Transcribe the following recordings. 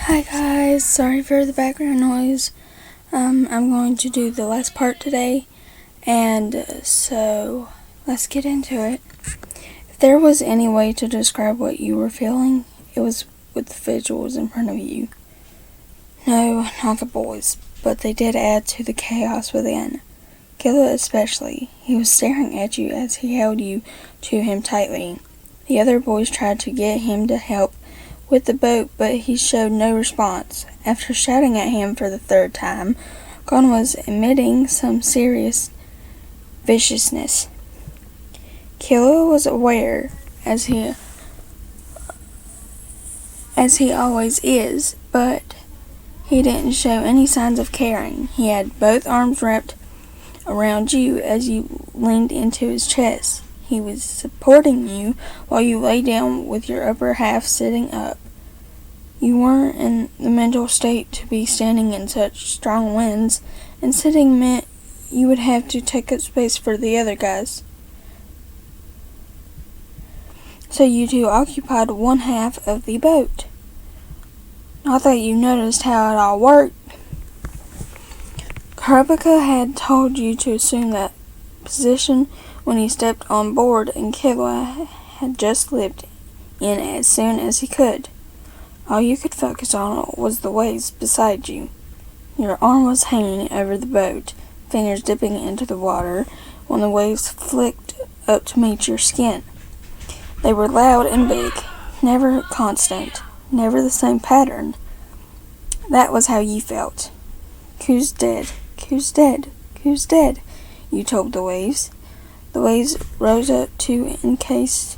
Hi guys, sorry for the background noise. I'm going to do the last part today, and so let's get into it. If there was any way to describe what you were feeling, it was with the visuals in front of you. No, not the boys, but they did add to the chaos within. Killua especially. He was staring at you as he held you to him tightly. The other boys tried to get him to help with the boat, but he showed no response. After shouting at him for the third time, Gon was emitting some serious viciousness. Killua was aware, as he always is, but he didn't show any signs of caring. He had both arms wrapped around you as you leaned into his chest. He was supporting you while you lay down with your upper half sitting up. You weren't in the mental state to be standing in such strong winds, and sitting meant you would have to take up space for the other guys. So you two occupied one half of the boat. Not that you noticed how it all worked. Karabaka had told you to assume that position when he stepped on board, and Killua had just slipped in as soon as he could. All you could focus on was the waves beside you. Your arm was hanging over the boat, fingers dipping into the water when the waves flicked up to meet your skin. They were loud and big, never constant, never the same pattern. That was how you felt. Ku's dead, Ku's dead, Ku's dead, you told the waves. The waves rose up to encase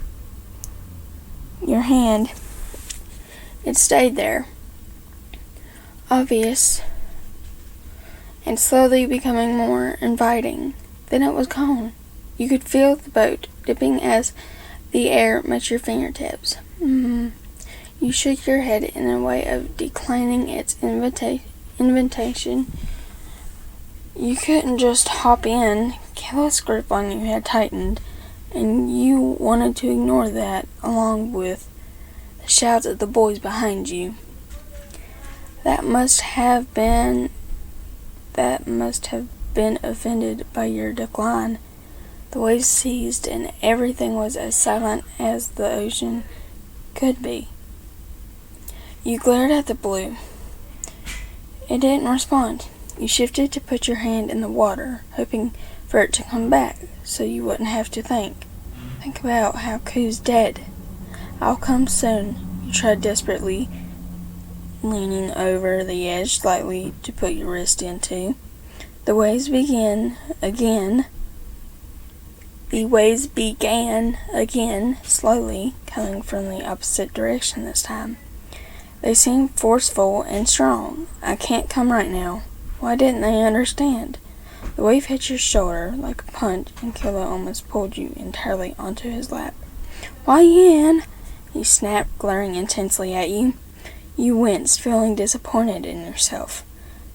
your hand. It stayed there, obvious, and slowly becoming more inviting. Then it was gone. You could feel the boat dipping as the air met your fingertips. You shook your head in a way of declining its invitation. You couldn't just hop in. Killua's grip on you had tightened, and you wanted to ignore that, along with the shouts of the boys behind you. That must have been offended by your decline. The waves ceased, and everything was as silent as the ocean could be. You glared at the blue. It didn't respond. You shifted to put your hand in the water, hoping for it to come back, so you wouldn't have to think. Think about how Ku's dead. I'll come soon, you tried desperately, leaning over the edge slightly to put your wrist into. The waves began again, slowly, coming from the opposite direction this time. They seemed forceful and strong. I can't come right now. Why didn't they understand? The wave hit your shoulder like a punch, and Killua almost pulled you entirely onto his lap. Why, Yan? He snapped, glaring intensely at you. You winced, feeling disappointed in yourself.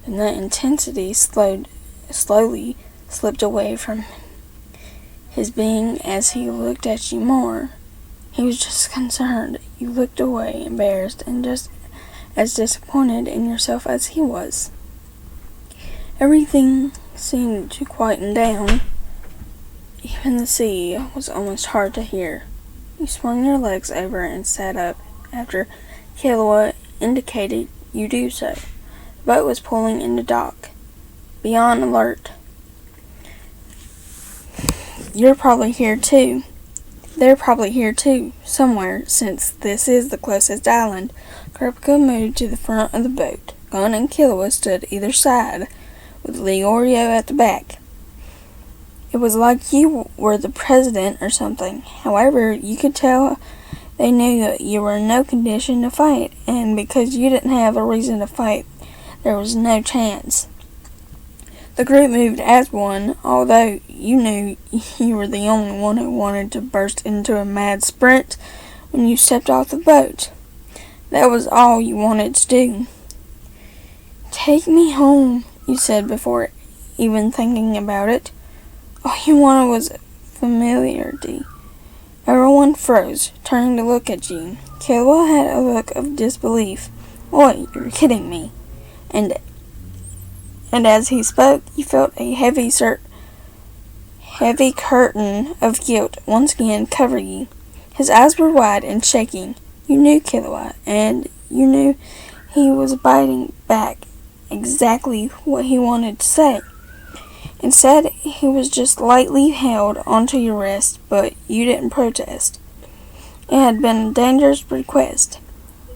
Then the intensity slowly slipped away from his being as he looked at you more. He was just concerned. You looked away, embarrassed, and just as disappointed in yourself as he was. Everything seemed to quieten down. Even the sea was almost hard to hear. You swung your legs over and sat up after Killua indicated you do so. The boat was pulling into dock. Beyond alert. You're probably here too. They're probably here too, somewhere, since this is the closest island. Karabaka moved to the front of the boat. Gon and Killua stood either side, with Leorio at the back. It was like you were the president or something. However, you could tell they knew that you were in no condition to fight, and because you didn't have a reason to fight, there was no chance. The group moved as one, although you knew you were the only one who wanted to burst into a mad sprint when you stepped off the boat. That was all you wanted to do. Take me home, you said before even thinking about it. All you wanted was familiarity. Everyone froze, turning to look at you. Killua had a look of disbelief. Oi, you're kidding me. And as he spoke, you felt a heavy curtain of guilt once again cover you. His eyes were wide and shaking. You knew Killua, and you knew he was biting back exactly what he wanted to say. Instead, he was just lightly held onto your wrist, but you didn't protest. It had been a dangerous request.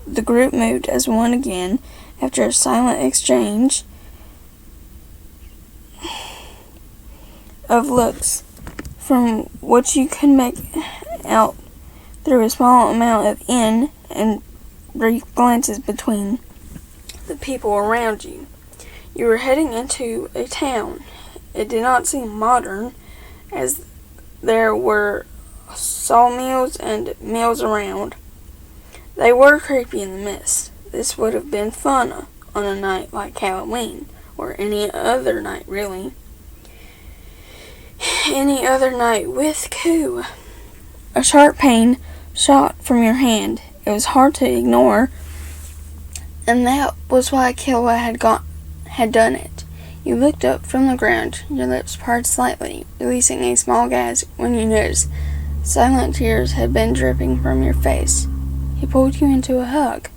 The group moved as one again after a silent exchange of looks, from what you could make out through a small amount of in and brief glances between the people around you. You were heading into a town. It did not seem modern, as there were sawmills and mills around. They were creepy in the mist. This would have been fun on a night like Halloween, or any other night, really. Any other night with Ku. A sharp pain shot from your hand. It was hard to ignore, and that was why Killua had done it. You looked up from the ground, your lips parted slightly, releasing a small gasp when you noticed silent tears had been dripping from your face. He pulled you into a hug.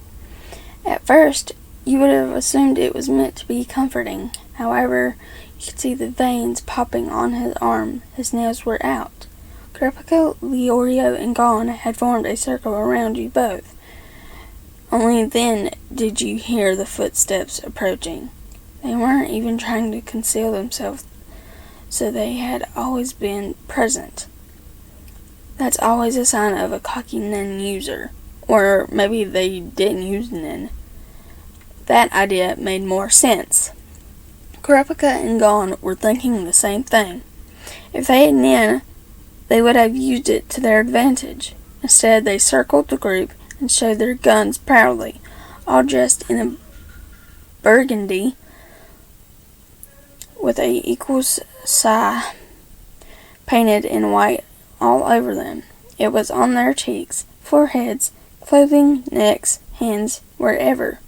At first, you would have assumed it was meant to be comforting. However, you could see the veins popping on his arm. His nails were out. Kurapika, Leorio, and Gon had formed a circle around you both. Only then did you hear the footsteps approaching. They weren't even trying to conceal themselves, so they had always been present. That's always a sign of a cocky nin user. Or maybe they didn't use nin. That idea made more sense. Kurapika and Gon were thinking the same thing. If they had nin, they would have used it to their advantage. Instead, they circled the group and showed their guns proudly, all dressed in a burgundy with a equal sigh painted in white all over them. It was on their cheeks, foreheads, clothing, necks, hands, wherever.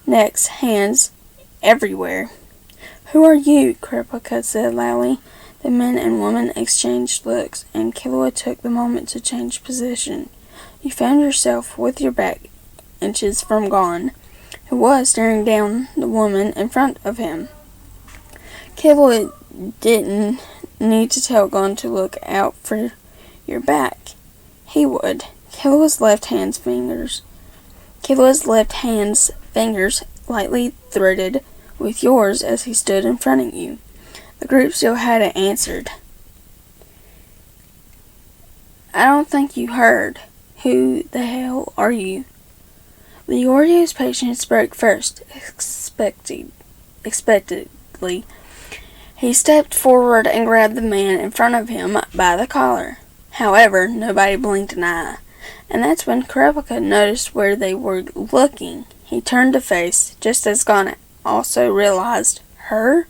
Necks, hands, everywhere. Who are you? Kurapika said loudly. The men and women exchanged looks, and Killua took the moment to change position. You found yourself with your back inches from Gon, who was staring down the woman in front of him. Killua didn't need to tell Gon to look out for your back. He would. Killua's left hand's fingers lightly threaded with yours as he stood in front of you. The group still hadn't answered. I don't think you heard. Who the hell are you? Leorio's patience broke first, expectedly. He stepped forward and grabbed the man in front of him by the collar. However, nobody blinked an eye, and that's when Kurapika noticed where they were looking. He turned to face, just as Gon also realized. Her?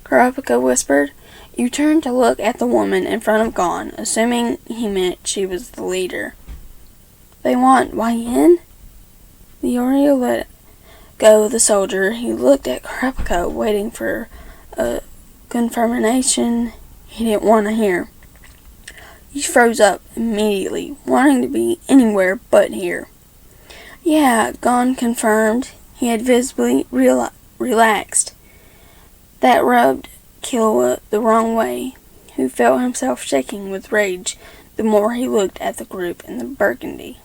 Kurapika whispered. You turned to look at the woman in front of Gon, assuming he meant she was the leader. They want Yen? Leorio let go of the soldier. He looked at Kurapika, waiting for a confirmation he didn't want to hear. You froze up immediately, wanting to be anywhere but here. Yeah, Gon confirmed. He had visibly relaxed. That rubbed Killua the wrong way, who felt himself shaking with rage the more he looked at the group in the burgundy.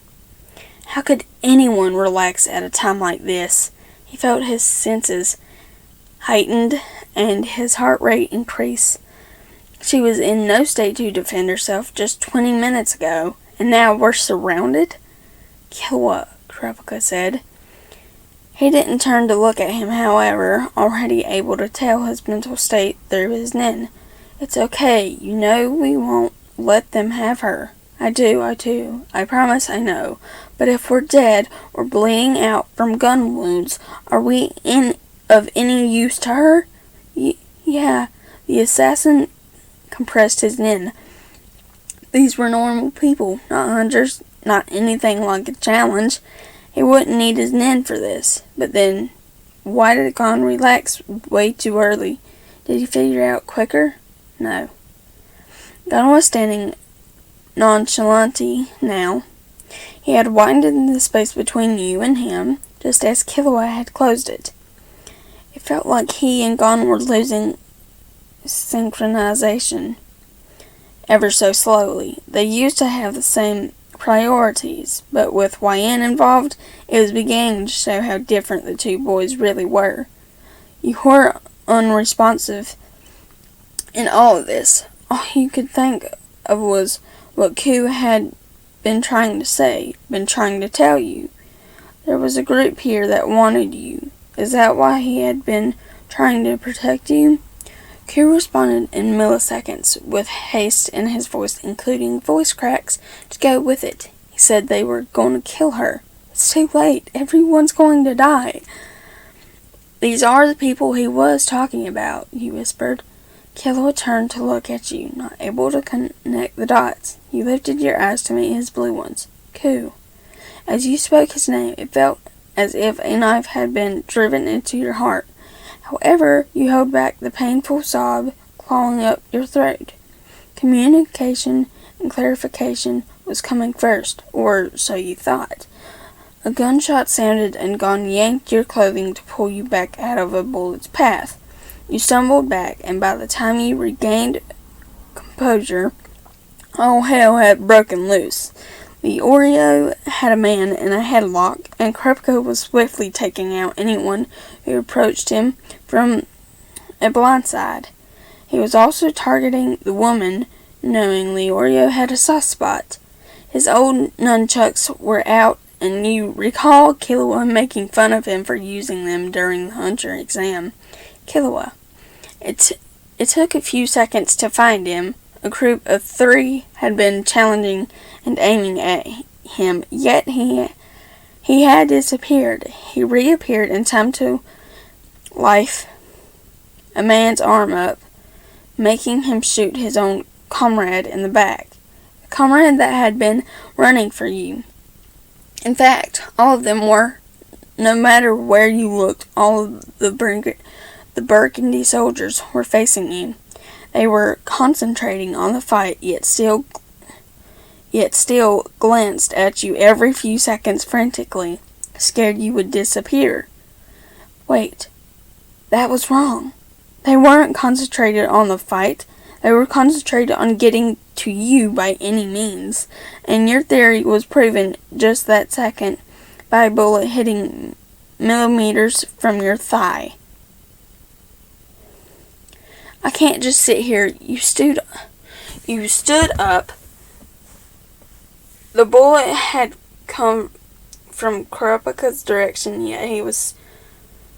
How could anyone relax at a time like this? He felt his senses heightened and his heart rate increase. She was in no state to defend herself just 20 minutes ago, and now we're surrounded? Killua, Kurapika said. He didn't turn to look at him, however, already able to tell his mental state through his nin. It's okay, you know we won't let them have her. I do. I promise I know. But if we're dead or bleeding out from gun wounds, are we of any use to her? Yeah, the assassin compressed his nin. These were normal people, not hunters. not anything like a challenge. He wouldn't need his nin for this. But then, why did Gon relax way too early? Did he figure out quicker? No. Gon was standing nonchalantly now. He had widened the space between you and him, just as Killua had closed it. It felt like he and Gon were losing synchronization ever so slowly. They used to have the same priorities, but with YN involved, it was beginning to show how different the two boys really were. You were unresponsive in all of this. All you could think of was what Ku had been trying to say, been trying to tell you. There was a group here that wanted you. Is that why he had been trying to protect you? Ku responded in milliseconds, with haste in his voice, including voice cracks to go with it. He said they were going to kill her. It's too late. Everyone's going to die. These are the people he was talking about, he whispered. Killua turned to look at you, not able to connect the dots. You lifted your eyes to meet his blue ones. Ku. As you spoke his name, it felt as if a knife had been driven into your heart. However, you held back the painful sob clawing up your throat. Communication and clarification was coming first, or so you thought. A gunshot sounded and Gon yanked your clothing to pull you back out of a bullet's path. You stumbled back, and by the time you regained composure, all hell had broken loose. The Oreo had a man in a headlock, and Krupka was swiftly taking out anyone who approached him from a blind side. He was also targeting the woman, knowing Leorio had a soft spot. His old nunchucks were out, and you recall Killua making fun of him for using them during the Hunter exam. Killua. It took a few seconds to find him. A group of 3 had been challenging and aiming at him, yet he had disappeared. He reappeared in time to life a man's arm up, making him shoot his own comrade in the back. A comrade that had been running for you. In fact, all of them were. No matter where you looked, all of the Burgundy soldiers were facing you. They were concentrating on the fight, yet still glanced at you every few seconds frantically, scared you would disappear. Wait, that was wrong. They weren't concentrated on the fight. They were concentrated on getting to you by any means, and your theory was proven just that second by a bullet hitting millimeters from your thigh. I can't just sit here. You stood up. The bullet had come from Kurapika's direction, yet he was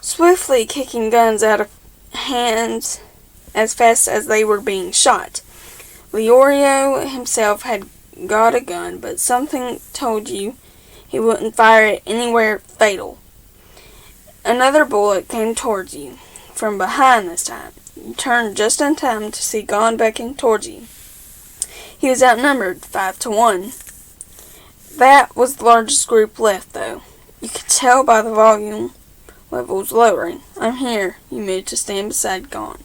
swiftly kicking guns out of hands as fast as they were being shot. Leorio himself had got a gun, but something told you he wouldn't fire it anywhere fatal. Another bullet came towards you, from behind this time. You turned just in time to see Gon beckoning towards you. He was outnumbered 5-1. That was the largest group left, though. You could tell by the volume levels lowering. I'm here. You moved to stand beside Gon.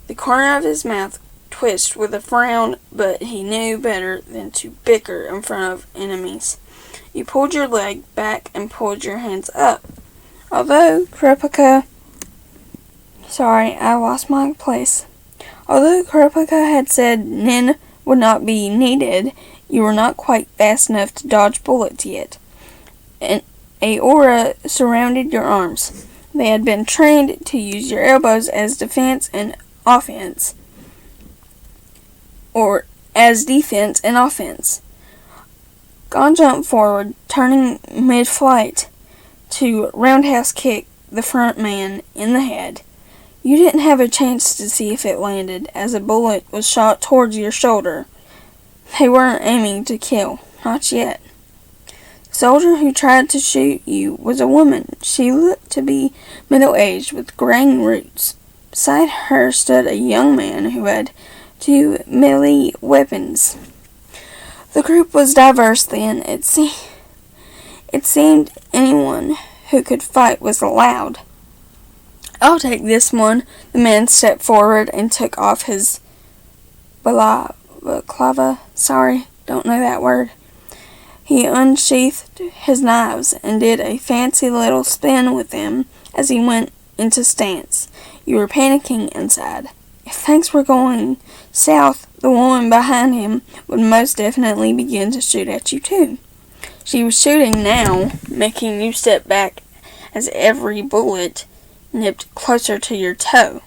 The corner of his mouth twitched with a frown, but he knew better than to bicker in front of enemies. You pulled your leg back and pulled your hands up. Although Kurapika had said Nin would not be needed, you were not quite fast enough to dodge bullets yet. A aura surrounded your arms. They had been trained to use your elbows as defense and offense. Or as defense and offense. Gon jumped forward, turning mid-flight to roundhouse kick the front man in the head. You didn't have a chance to see if it landed, as a bullet was shot towards your shoulder. They weren't aiming to kill, not yet. The soldier who tried to shoot you was a woman. She looked to be middle-aged with graying roots. Beside her stood a young man who had 2 melee weapons. The group was diverse then. It seemed anyone who could fight was allowed. "I'll take this one." The man stepped forward and took off his balaclava. Sorry, don't know that word. He unsheathed his knives and did a fancy little spin with them as he went into stance. You were panicking inside. If things were going south, the woman behind him would most definitely begin to shoot at you too. She was shooting now, making you step back as every bullet nipped closer to your toe.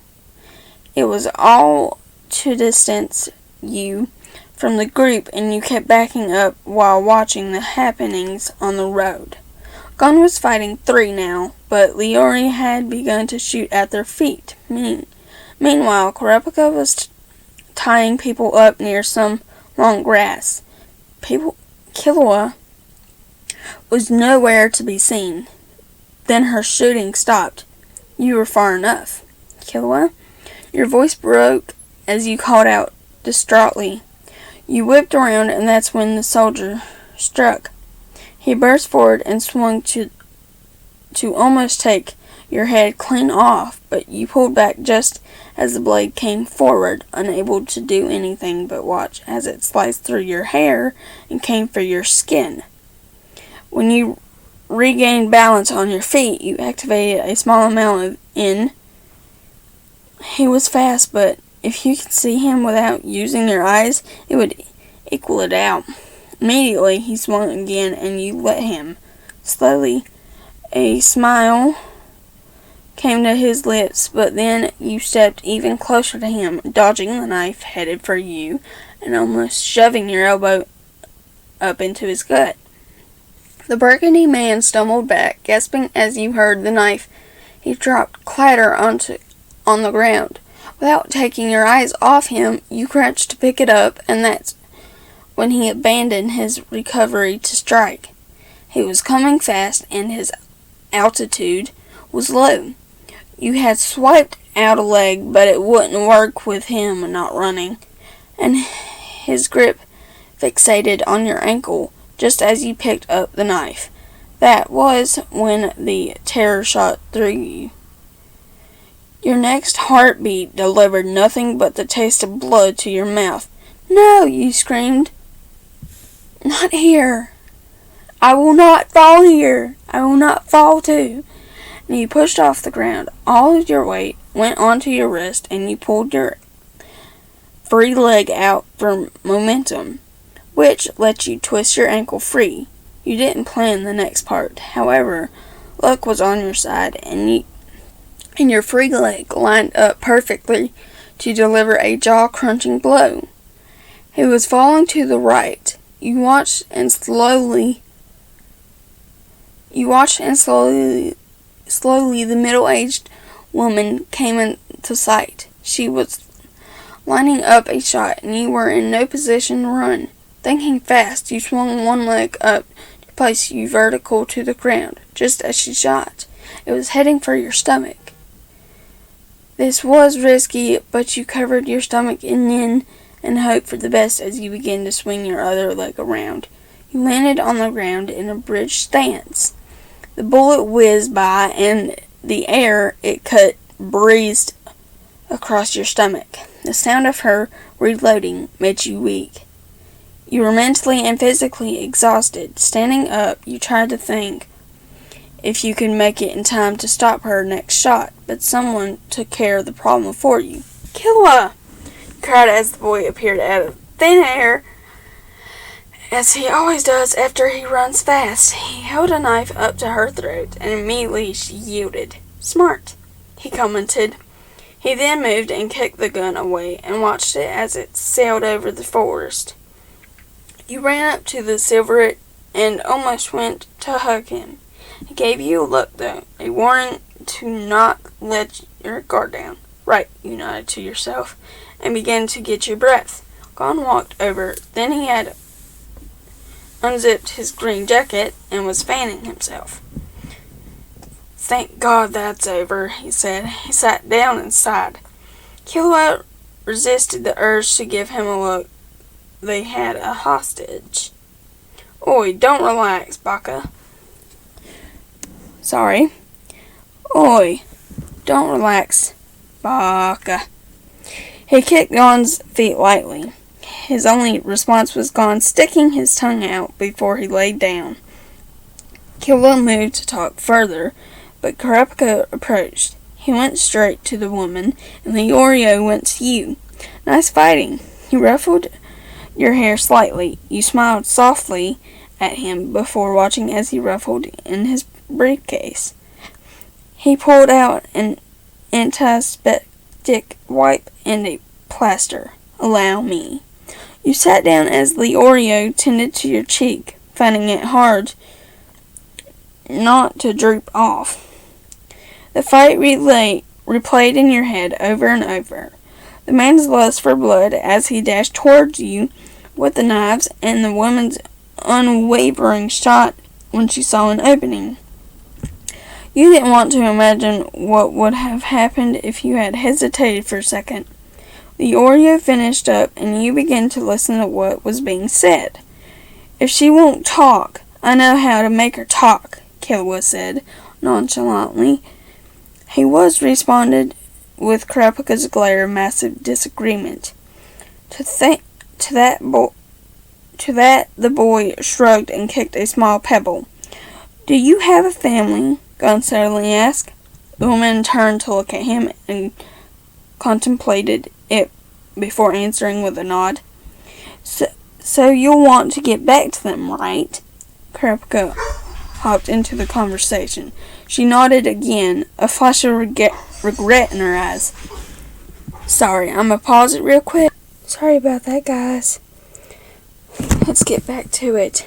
It was all to distance you from the group, and you kept backing up while watching the happenings on the road. Gon was fighting 3 now, but Leori had begun to shoot at their feet. Meanwhile, Kurapika was tying people up near some long grass. Killua was nowhere to be seen. Then her shooting stopped. You were far enough. "Killua?" Your voice broke as you called out distraughtly. You whipped around, and that's when the soldier struck. He burst forward and swung to almost take your head clean off, but you pulled back just as the blade came forward, unable to do anything but watch as it sliced through your hair and came for your skin. When you regained balance on your feet, you activated a small amount of N. He was fast, but if you could see him without using your eyes, it would equal it out. Immediately, he swung again, and you let him. Slowly, a smile came to his lips, but then you stepped even closer to him, dodging the knife headed for you, and almost shoving your elbow up into his gut. The burgundy man stumbled back, gasping as you heard the knife. He dropped clatter on the ground. Without taking your eyes off him, you crouched to pick it up, and that's when he abandoned his recovery to strike. He was coming fast, and his altitude was low. You had swiped out a leg, but it wouldn't work with him not running, and his grip fixated on your ankle just as you picked up the knife. That was when the terror shot through you. Your next heartbeat delivered nothing but the taste of blood to your mouth. "No!" you screamed. "Not here! I will not fall here! I will not fall too!" And you pushed off the ground. All of your weight went onto your wrist, and you pulled your free leg out for momentum, which let you twist your ankle free. You didn't plan the next part. However, luck was on your side, and your free leg lined up perfectly to deliver a jaw-crunching blow. He was falling to the right. You watched and slowly the middle-aged woman came into sight. She was lining up a shot, and you were in no position to run. Thinking fast, you swung one leg up to place you vertical to the ground, just as she shot. It was heading for your stomach. This was risky, but you covered your stomach in yin and hoped for the best as you began to swing your other leg around. You landed on the ground in a bridge stance. The bullet whizzed by, and the air it cut breezed across your stomach. The sound of her reloading made you weak. You were mentally and physically exhausted. Standing up, you tried to think if you could make it in time to stop her next shot, but someone took care of the problem for you. "Killua!" cried as the boy appeared out of thin air, as he always does after he runs fast. He held a knife up to her throat, and immediately she yielded. "Smart," he commented. He then moved and kicked the gun away and watched it as it sailed over the forest. You ran up to the silver and almost went to hug him. He gave you a look, though, a warning to not let your guard down. "Right," you nodded to yourself, and began to get your breath. Gon walked over, then he had unzipped his green jacket and was fanning himself. "Thank God that's over," he said. He sat down and sighed. Killua resisted the urge to give him a look, they had a hostage. Oi, don't relax, Baka. Sorry. Oi, don't relax, Baka. He kicked Gon's feet lightly. His only response was Gon sticking his tongue out before he laid down. Killua moved to talk further, but Kurapika approached. He went straight to the woman, and Leorio went to you. Nice fighting. He ruffled your hair slightly. You smiled softly at him before watching as he ruffled in his briefcase. He pulled out an antiseptic wipe and a plaster. Allow me. You sat down as Leorio tended to your cheek, finding it hard not to droop off. The fight replayed in your head over and over. The man's lust for blood as he dashed towards you with the knives, and the woman's unwavering shot when she saw an opening. You didn't want to imagine what would have happened if you had hesitated for a second. Leorio finished up, and you began to listen to what was being said. If she won't talk, I know how to make her talk, Killua said nonchalantly. He responded with Kurapika's glare of massive disagreement. To that, the boy shrugged and kicked a small pebble. Do you have a family? Gon suddenly asked. The woman turned to look at him and contemplated it before answering with a nod. So you'll want to get back to them, right? Kurapika hopped into the conversation. She nodded again, a flash of regret in her eyes. Sorry, I'm gonna pause it real quick. Sorry about that, guys. Let's get back to it.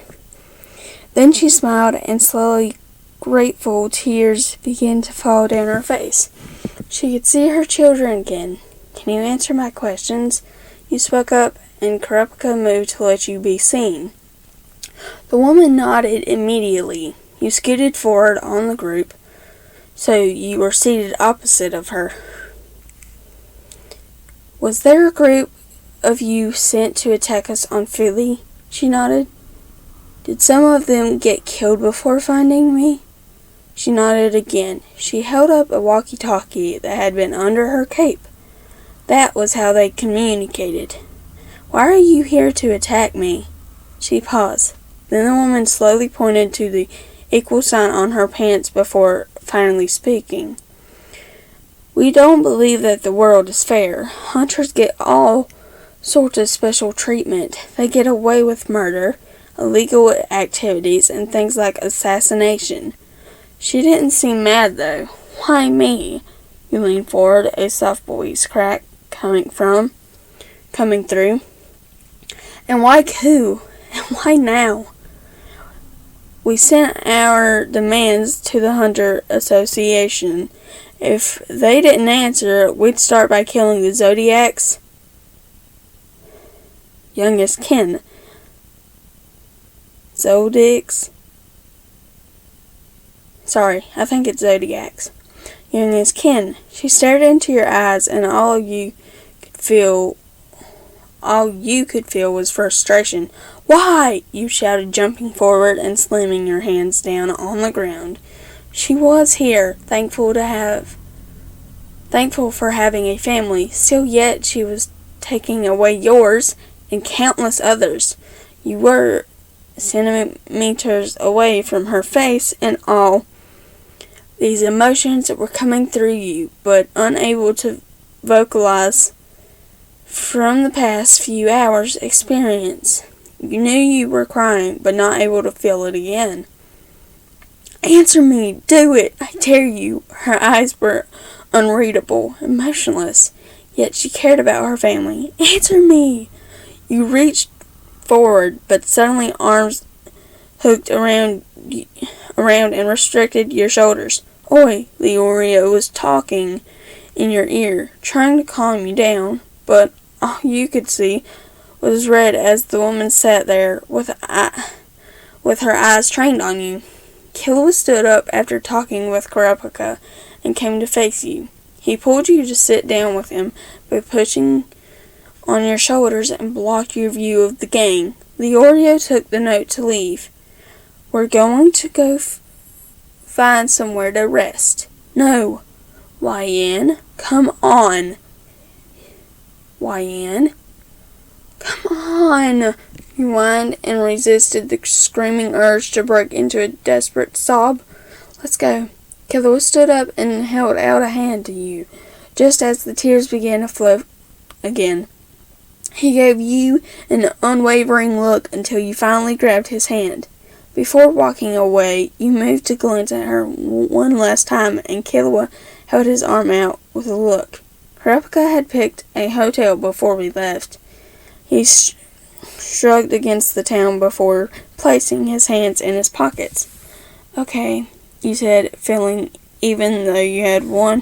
Then she smiled, and slowly grateful tears began to fall down her face. She could see her children again. Can you answer my questions? You spoke up, and Kurapika moved to let you be seen. The woman nodded immediately. You scooted forward on the group, so you were seated opposite of her. Was there a group of you sent to attack us on Philly? She nodded. Did some of them get killed before finding me? She nodded again. She held up a walkie-talkie that had been under her cape. That was how they communicated. Why are you here to attack me? She paused. Then the woman slowly pointed to the equal sign on her pants before finally speaking. We don't believe that the world is fair. Hunters get all sorts of special treatment. They get away with murder, illegal activities, and things like assassination. She didn't seem mad, though. Why me? You leaned forward, a soft voice crack coming through. And why Ku? And why now? We sent our demands to the Hunter Association. If they didn't answer, we'd start by killing the Zodiacs. Youngest kin. Zodiacs? Sorry, I think it's Zodiacs. Youngest kin. She stared into your eyes, and all you could feel was frustration. Why? You shouted, jumping forward and slamming your hands down on the ground. She was here, thankful for having a family. Still yet she was taking away yours and countless others. You were centimeters away from her face, and all these emotions were coming through you, but unable to vocalize from the past few hours' experience. You knew you were crying, but not able to feel it again. Answer me! Do it! I dare you! Her eyes were unreadable, emotionless, yet she cared about her family. Answer me! You reached forward, but suddenly arms hooked around and restricted your shoulders. Oi! Leorio was talking in your ear, trying to calm you down, but all you could see was red as the woman sat there with her eyes trained on you. Killua stood up after talking with Kurapika and came to face you. He pulled you to sit down with him by pushing on your shoulders and block your view of the gang. Leorio took the note to leave. We're going to go find somewhere to rest. No. YN, come on. YN, come on. He whined and resisted the screaming urge to break into a desperate sob. Let's go. Killua stood up and held out a hand to you, just as the tears began to flow again. He gave you an unwavering look until you finally grabbed his hand. Before walking away, you moved to glance at her one last time, and Killua held his arm out with a look. Kurapika had picked a hotel before we left. He shrugged against the town before placing his hands in his pockets. Okay, you said, feeling even though you had won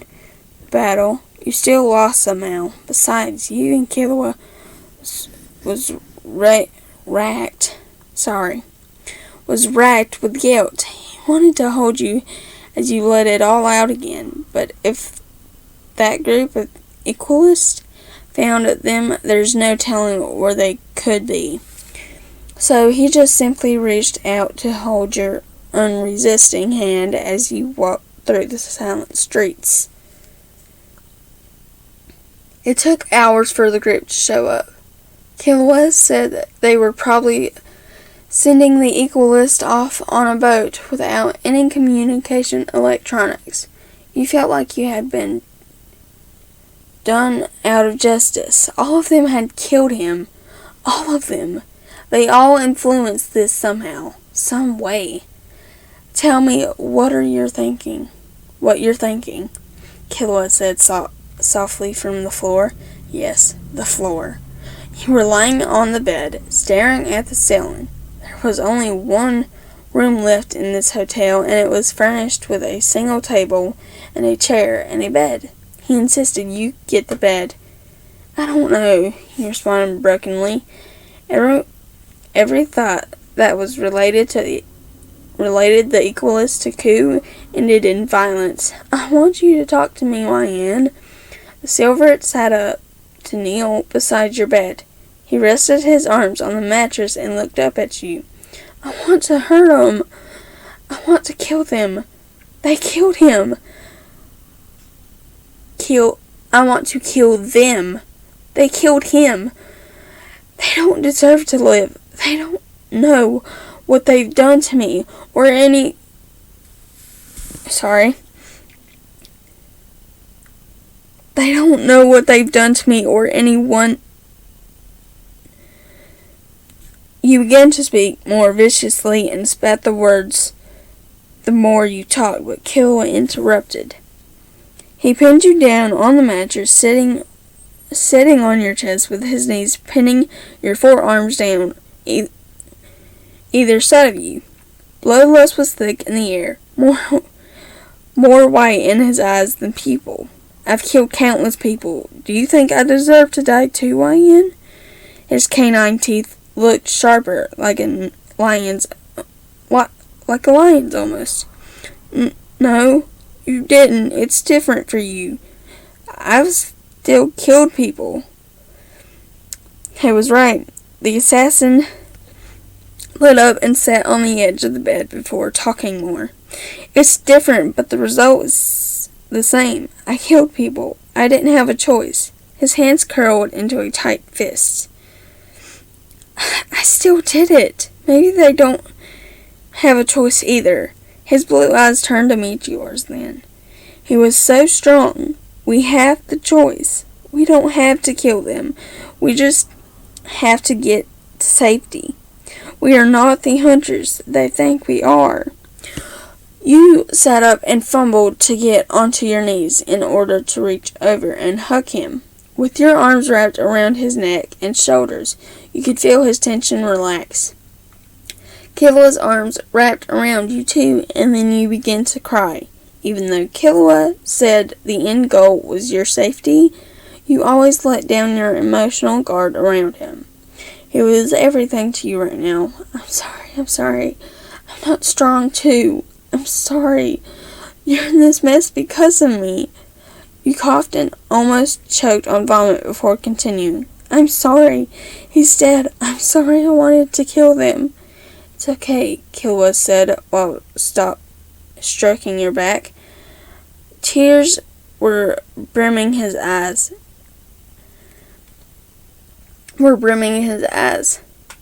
the battle, you still lost somehow. Besides, you and Killua was racked with guilt. He wanted to hold you as you let it all out again, but if that group of equalists found them, there's no telling where they could be. So he just simply reached out to hold your unresisting hand as you walked through the silent streets. It took hours for the group to show up. Killua said that they were probably sending the equalist off on a boat without any communication electronics. You felt like you had been done out of justice. All of them had killed him. All of them. They all influenced this somehow, some way. Tell me what you're thinking. Killua said softly from the floor. Yes, the floor. You were lying on the bed, staring at the ceiling. There was only one room left in this hotel, and it was furnished with a single table and a chair and a bed. He insisted you get the bed. I don't know, he responded brokenly. Every thought that was related the equalist to coup ended in violence. I want you to talk to me, YN. The Silverite sat up to kneel beside your bed. He rested his arms on the mattress and looked up at you. I want to hurt them. I want to kill them. They killed him. I want to kill them. They killed him. They don't deserve to live. They don't know what they've done to me or any... They don't know what they've done to me or anyone... You began to speak more viciously and spat the words the more you talked, but Killua interrupted. He pinned you down on the mattress, sitting on your chest with his knees pinning your forearms down either side of you. Bloodlust was thick in the air, more white in his eyes than people. I've killed countless people. Do you think I deserve to die too, YN? His canine teeth looked sharper, like a lion's almost. No, you didn't. It's different for you. I've still killed people. He was right. The assassin lit up and sat on the edge of the bed before talking more. It's different, but the result is the same. I killed people. I didn't have a choice. His hands curled into a tight fist. I still did it. Maybe they don't have a choice either. His blue eyes turned to meet yours then. He was so strong. We have the choice. We don't have to kill them. We just have to get to safety. We are not the hunters they think we are. You sat up and fumbled to get onto your knees in order to reach over and hug him. With your arms wrapped around his neck and shoulders, you could feel his tension relax. Killua's arms wrapped around you too, and then you began to cry. Even though Killua said the end goal was your safety, you always let down your emotional guard around him. He was everything to you right now. I'm sorry. I'm not strong too. I'm sorry. You're in this mess because of me. You coughed and almost choked on vomit before continuing. I'm sorry. He's dead. I'm sorry I wanted to kill them. It's okay, Killua said while stroking your back. Tears were brimming his eyes.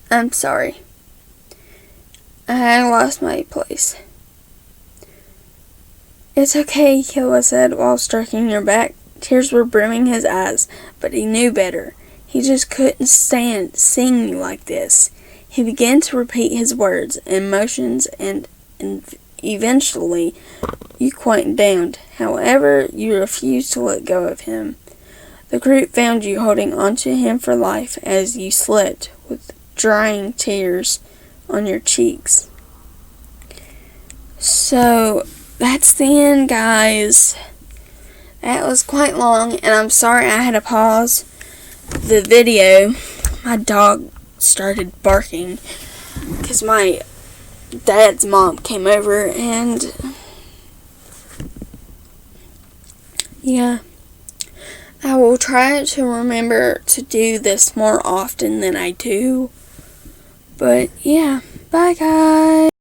I'm sorry. I lost my place. It's okay, Killua said while stroking your back. Tears were brimming his eyes, but he knew better. He just couldn't stand seeing you like this. He began to repeat his words and motions, and eventually you quieted down. However, you refused to let go of him. The group found you holding onto him for life as you slept with drying tears on your cheeks. So, that's the end, guys. That was quite long, and I'm sorry I had to pause the video. My dog started barking because my dad's mom came over, and yeah, I will try to remember to do this more often than I do. But yeah, bye guys.